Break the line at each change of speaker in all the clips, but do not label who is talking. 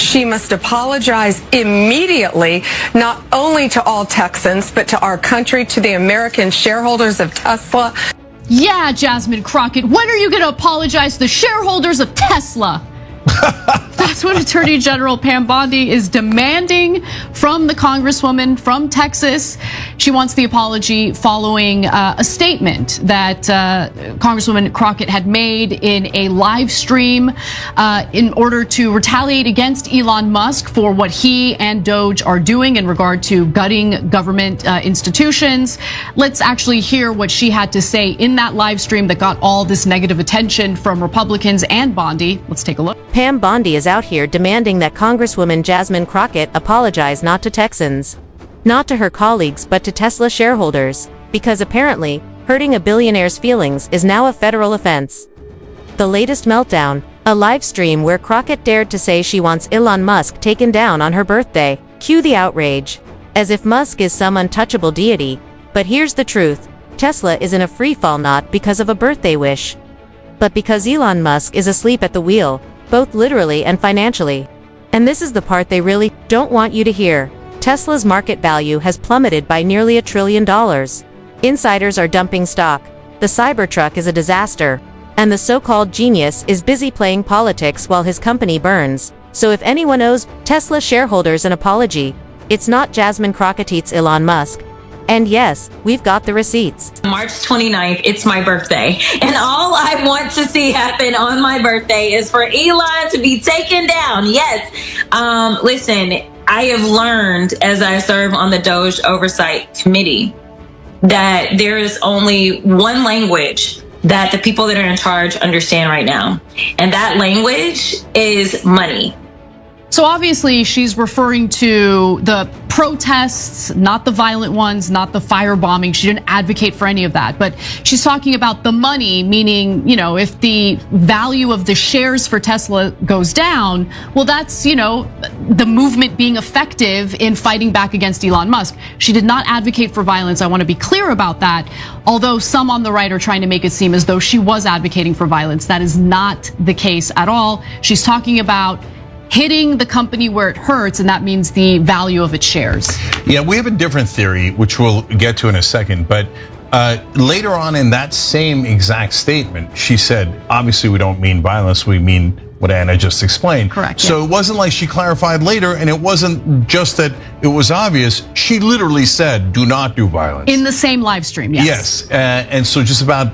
she must apologize immediately, not only to all Texans, but to our country, to the American shareholders of Tesla.
Yeah, Jasmine Crockett, when are you going to apologize to the shareholders of Tesla? That's what Attorney General Pam Bondi is demanding from the Congresswoman from Texas. She wants the apology following a statement that Congresswoman Crockett had made in a live stream in order to retaliate against Elon Musk for what he and Doge are doing in regard to gutting government institutions. Let's actually hear what she had to say in that live stream that got all this negative attention from Republicans and Bondi. Let's take a look.
Pam Bondi is out here demanding that Congresswoman Jasmine Crockett apologize not to Texans, not to her colleagues, but to Tesla shareholders, because apparently, hurting a billionaire's feelings is now a federal offense. The latest meltdown, a live stream where Crockett dared to say she wants Elon Musk taken down on her birthday. Cue the outrage. As if Musk is some untouchable deity. But here's the truth. Tesla is in a freefall not because of a birthday wish, but because Elon Musk is asleep at the wheel, both literally and financially. And this is the part they really don't want you to hear. Tesla's market value has plummeted by nearly $1 trillion. Insiders are dumping stock. The Cybertruck is a disaster. And the so-called genius is busy playing politics while his company burns. So if anyone owes Tesla shareholders an apology, it's not Jasmine Crockett, it's Elon Musk. And yes, we've got the receipts.
March 29th, it's my birthday. And all I want to see happen on my birthday is for Elon to be taken down. Yes. Listen, I have learned as I serve on the Doge Oversight Committee that there is only one language that the people that are in charge understand right now. And that language is money.
So obviously she's referring to the protests, not the violent ones, not the firebombing. She didn't advocate for any of that. But she's talking about the money, meaning, if the value of the shares for Tesla goes down, well, that's, the movement being effective in fighting back against Elon Musk. She did not advocate for violence. I want to be clear about that. Although some on the right are trying to make it seem as though she was advocating for violence. That is not the case at all. She's talking about hitting the company where it hurts, and that means the value of its shares.
Yeah, we have a different theory, which we'll get to in a second. But later on in that same exact statement, she said, obviously we don't mean violence, we mean what Anna just explained.
Correct.
So it wasn't like she clarified later, and it wasn't just that it was obvious. She literally said, do not do violence.
In the same live stream, yes.
Yes, and so just about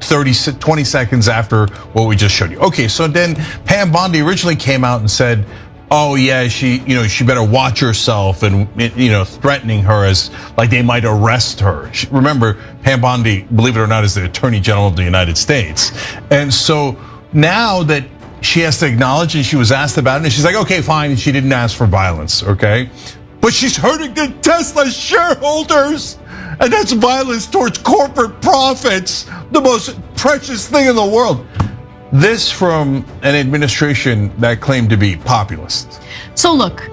20 seconds after what we just showed you. Okay, so then Pam Bondi originally came out and said, oh yeah, she better watch herself, and threatening her as like they might arrest her. Remember, Pam Bondi, believe it or not, is the Attorney General of the United States. And so now that she has to acknowledge, and she was asked about it, and she's like, okay, fine, and she didn't ask for violence, okay? But she's hurting the Tesla shareholders, and that's violence towards corporate profits, the most precious thing in the world. This from an administration that claimed to be populist.
So look.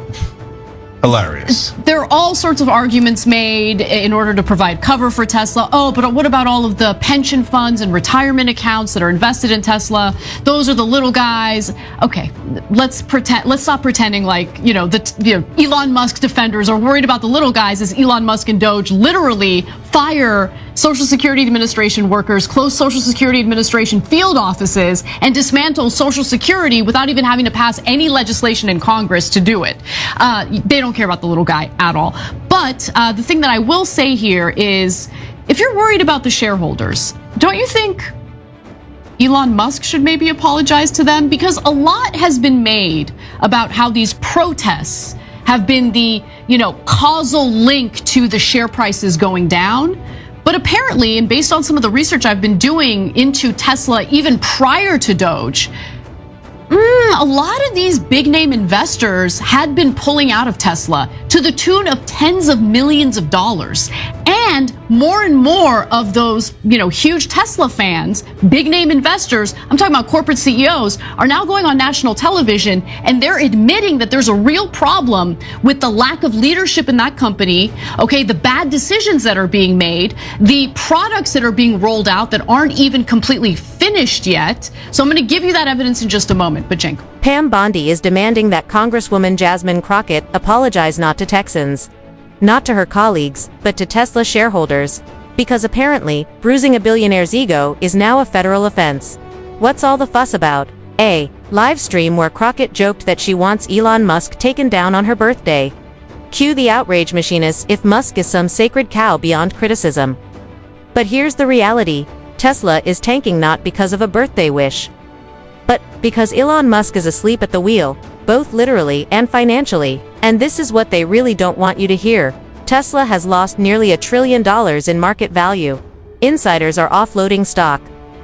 Hilarious.
There are all sorts of arguments made in order to provide cover for Tesla. Oh, but what about all of the pension funds and retirement accounts that are invested in Tesla? Those are the little guys. Okay, let's stop pretending like, Elon Musk defenders are worried about the little guys as Elon Musk and Doge literally fire Social Security Administration workers, close Social Security Administration field offices, and dismantle Social Security without even having to pass any legislation in Congress to do it. They don't care about the little guy at all. But the thing that I will say here is, if you're worried about the shareholders, don't you think Elon Musk should maybe apologize to them? Because a lot has been made about how these protests have been the, causal link to the share prices going down. But apparently, and based on some of the research I've been doing into Tesla even prior to Doge, a lot of these big name investors had been pulling out of Tesla to the tune of tens of millions of dollars. And more of those, huge Tesla fans, big name investors, I'm talking about corporate CEOs, are now going on national television and they're admitting that there's a real problem with the lack of leadership in that company, okay, the bad decisions that are being made, the products that are being rolled out that aren't even completely finished finished yet. So I'm going to give you that evidence in just a moment. But Cenk.
Pam Bondi is demanding that Congresswoman Jasmine Crockett apologize not to Texans, not to her colleagues, but to Tesla shareholders, because apparently, bruising a billionaire's ego is now a federal offense. What's all the fuss about? A live stream where Crockett joked that she wants Elon Musk taken down on her birthday. Cue the outrage machinists if Musk is some sacred cow beyond criticism. But here's the reality. Tesla is tanking not because of a birthday wish, but because Elon Musk is asleep at the wheel, both literally and financially. And this is what they really don't want you to hear. Tesla has lost nearly $1 trillion in market value. Insiders are offloading stock.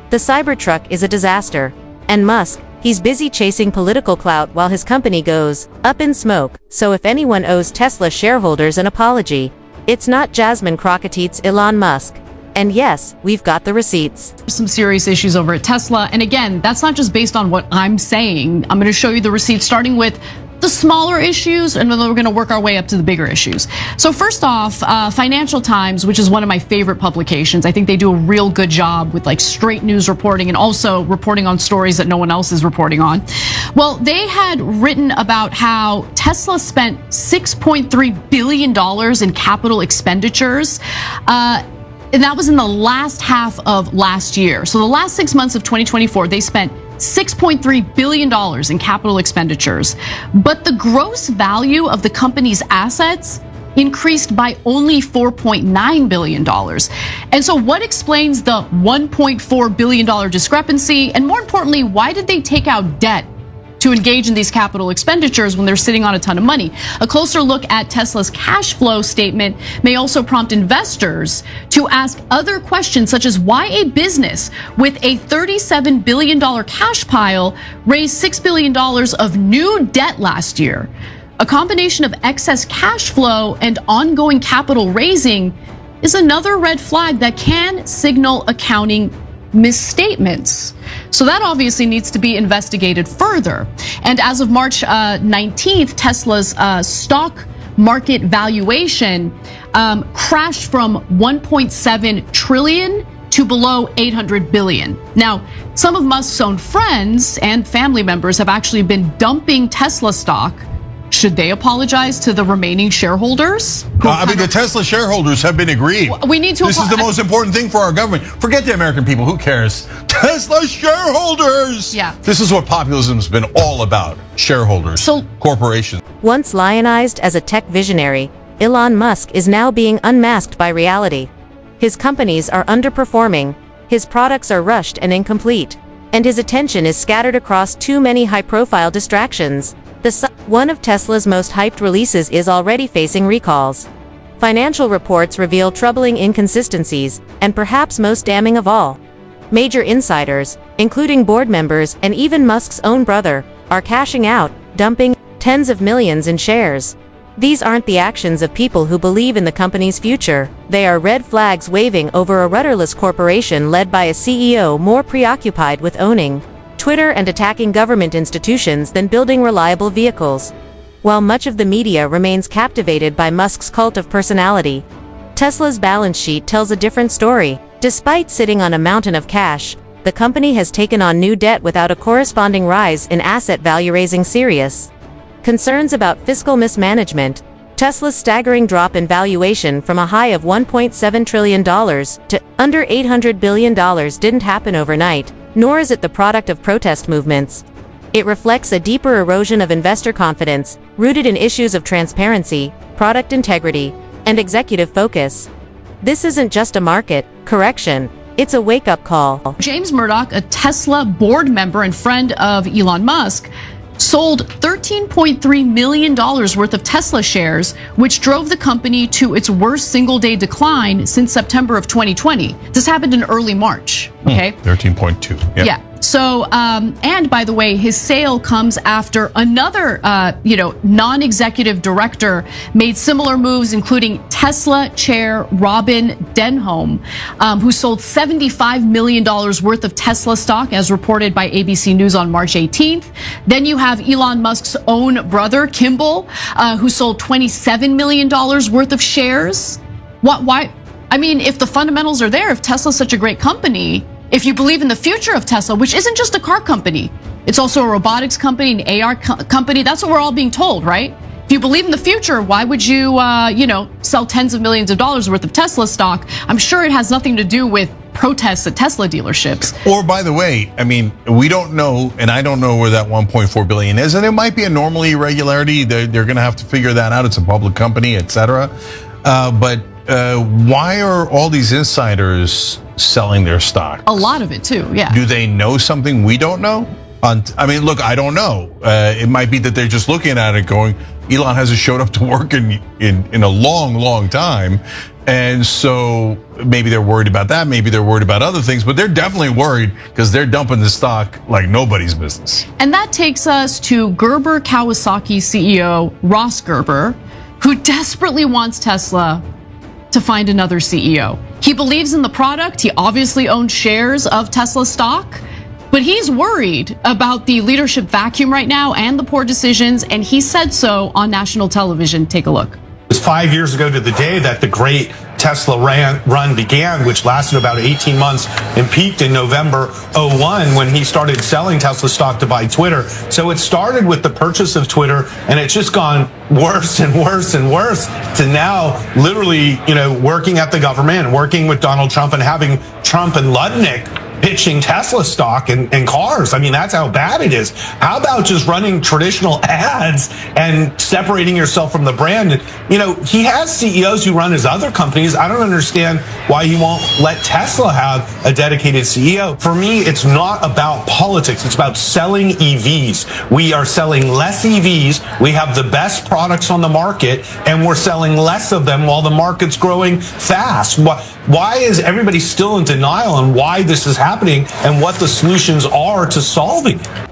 The Cybertruck is a disaster. And Musk, he's busy chasing political clout while his company goes up in smoke. So if anyone owes Tesla shareholders an apology, it's not Jasmine Crockett, it's Elon Musk. And yes, we've got the receipts.
Some serious issues over at Tesla. And again, that's not just based on what I'm saying. I'm going to show you the receipts starting with the smaller issues, and then we're going to work our way up to the bigger issues. So first off, Financial Times, which is one of my favorite publications. I think they do a real good job with like straight news reporting and also reporting on stories that no one else is reporting on. Well, they had written about how Tesla spent $6.3 billion in capital expenditures. And that was in the last half of last year. So the last 6 months of 2024, they spent $6.3 billion in capital expenditures. But the gross value of the company's assets increased by only $4.9 billion. And so what explains the $1.4 billion discrepancy? And more importantly, why did they take out debt to engage in these capital expenditures when they're sitting on a ton of money? A closer look at Tesla's cash flow statement may also prompt investors to ask other questions, such as why a business with a $37 billion cash pile raised $6 billion of new debt last year. A combination of excess cash flow and ongoing capital raising is another red flag that can signal accounting misstatements. So that obviously needs to be investigated further. And as of March 19th, Tesla's stock market valuation crashed from 1.7 trillion to below 800 billion. Now, some of Musk's own friends and family members have actually been dumping Tesla stock. Should they apologize to the remaining shareholders?
I mean, the Tesla shareholders have been aggrieved.
We need to.
This is the most important thing for our government. Forget the American people. Who cares? Tesla shareholders.
Yeah.
This is what populism's been all about. Shareholders.
So,
corporations.
Once lionized as a tech visionary, Elon Musk is now being unmasked by reality. His companies are underperforming, his products are rushed and incomplete, and his attention is scattered across too many high-profile distractions. One of Tesla's most hyped releases is already facing recalls. Financial reports reveal troubling inconsistencies, and perhaps most damning of all, major insiders, including board members and even Musk's own brother, are cashing out, dumping tens of millions in shares. These aren't the actions of people who believe in the company's future. They are red flags waving over a rudderless corporation led by a CEO more preoccupied with owning Twitter and attacking government institutions than building reliable vehicles. While much of the media remains captivated by Musk's cult of personality, Tesla's balance sheet tells a different story. Despite sitting on a mountain of cash, the company has taken on new debt without a corresponding rise in asset value, raising serious concerns about fiscal mismanagement. Tesla's staggering drop in valuation from a high of $1.7 trillion to under $800 billion didn't happen overnight, nor is it the product of protest movements. It reflects a deeper erosion of investor confidence, rooted in issues of transparency, product integrity, and executive focus. This isn't just a market correction, it's a wake-up call.
James Murdoch, a Tesla board member and friend of Elon Musk, sold $13.3 million worth of Tesla shares, which drove the company to its worst single-day decline since September of 2020. This happened in early March, okay?
13.2,
yeah. So, and by the way, his sale comes after another, non-executive director made similar moves, including Tesla chair Robin Denholm, who sold $75 million worth of Tesla stock, as reported by ABC News on March 18th. Then you have Elon Musk's own brother, Kimball, who sold $27 million worth of shares. Why? I mean, if the fundamentals are there, if Tesla's such a great company, If you believe in the future of Tesla, which isn't just a car company, it's also a robotics company, an AR company. That's what we're all being told, right? If you believe in the future, why would you, sell tens of millions of dollars worth of Tesla stock? I'm sure it has nothing to do with protests at Tesla dealerships.
Or, by the way, I mean, we don't know, and I don't know where that 1.4 billion is, and it might be a normal irregularity. They're going to have to figure that out. It's a public company, etc. But why are all these insiders selling their stock?
A lot of it too, yeah.
Do they know something we don't know? I mean, look, I don't know. It might be that they're just looking at it going, Elon hasn't showed up to work in a long time. And so maybe they're worried about that. Maybe they're worried about other things, but they're definitely worried because they're dumping the stock like nobody's business.
And that takes us to Gerber Kawasaki CEO Ross Gerber, who desperately wants Tesla to find another CEO. He believes in the product. He obviously owns shares of Tesla stock, but he's worried about the leadership vacuum right now and the poor decisions, and he said so on national television. Take a look.
It was 5 years ago to the day that the great Tesla run began, which lasted about 18 months and peaked in November 01 when he started selling Tesla stock to buy Twitter. So it started with the purchase of Twitter, and it's just gone worse and worse and worse to now literally, working at the government and working with Donald Trump and having Trump and Ludnick pitching Tesla stock and cars. I mean, that's how bad it is. How about just running traditional ads and separating yourself from the brand? He has CEOs who run his other companies. I don't understand why he won't let Tesla have a dedicated CEO. For me, it's not about politics. It's about selling EVs. We are selling less EVs. We have the best products on the market, and we're selling less of them while the market's growing fast. Why is everybody still in denial on why this is happening and what the solutions are to solving it?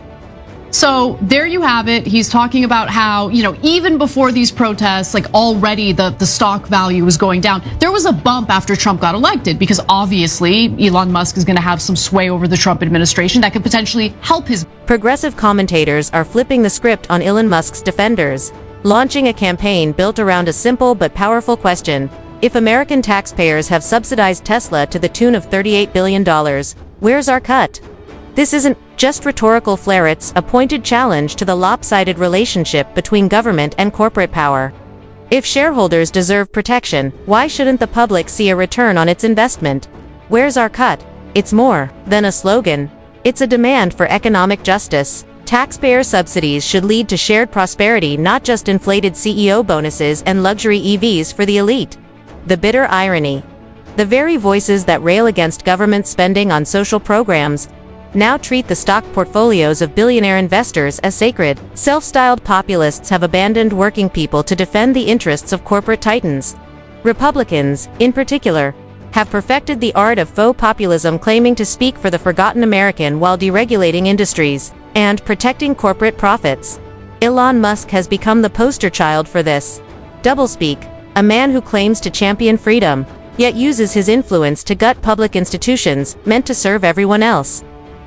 So there you have it. He's talking about how, even before these protests, like already the stock value was going down. There was a bump after Trump got elected because obviously Elon Musk is going to have some sway over the Trump administration that could potentially help his.
Progressive commentators are flipping the script on Elon Musk's defenders, launching a campaign built around a simple but powerful question. If American taxpayers have subsidized Tesla to the tune of $38 billion, where's our cut? This isn't just rhetorical flair, it's a pointed challenge to the lopsided relationship between government and corporate power. If shareholders deserve protection, why shouldn't the public see a return on its investment? Where's our cut? It's more than a slogan. It's a demand for economic justice. Taxpayer subsidies should lead to shared prosperity, not just inflated CEO bonuses and luxury EVs for the elite. The bitter irony. The very voices that rail against government spending on social programs now treat the stock portfolios of billionaire investors as sacred. Self-styled populists have abandoned working people to defend the interests of corporate titans. Republicans, in particular, have perfected the art of faux populism, claiming to speak for the forgotten American while deregulating industries and protecting corporate profits. Elon Musk has become the poster child for this doublespeak. A man who claims to champion freedom, yet uses his influence to gut public institutions meant to serve everyone else.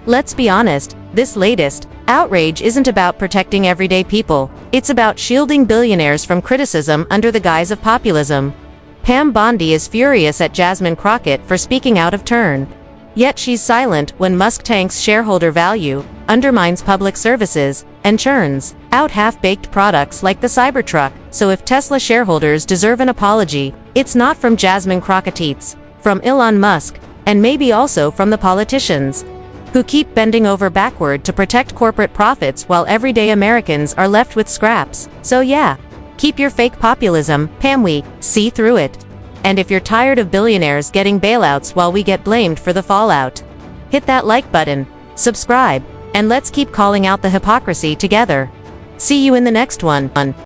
Let's be honest, this latest outrage isn't about protecting everyday people. It's about shielding billionaires from criticism under the guise of populism. Pam Bondi is furious at Jasmine Crockett for speaking out of turn. Yet she's silent when Musk tanks shareholder value, undermines public services, and churns out half-baked products like the Cybertruck. So if Tesla shareholders deserve an apology, it's not from Jasmine Crockett, from Elon Musk, and maybe also from the politicians who keep bending over backward to protect corporate profits while everyday Americans are left with scraps. So yeah, keep your fake populism, Pam, we see through it. And if you're tired of billionaires getting bailouts while we get blamed for the fallout, hit that like button, subscribe, and let's keep calling out the hypocrisy together. See you in the next one.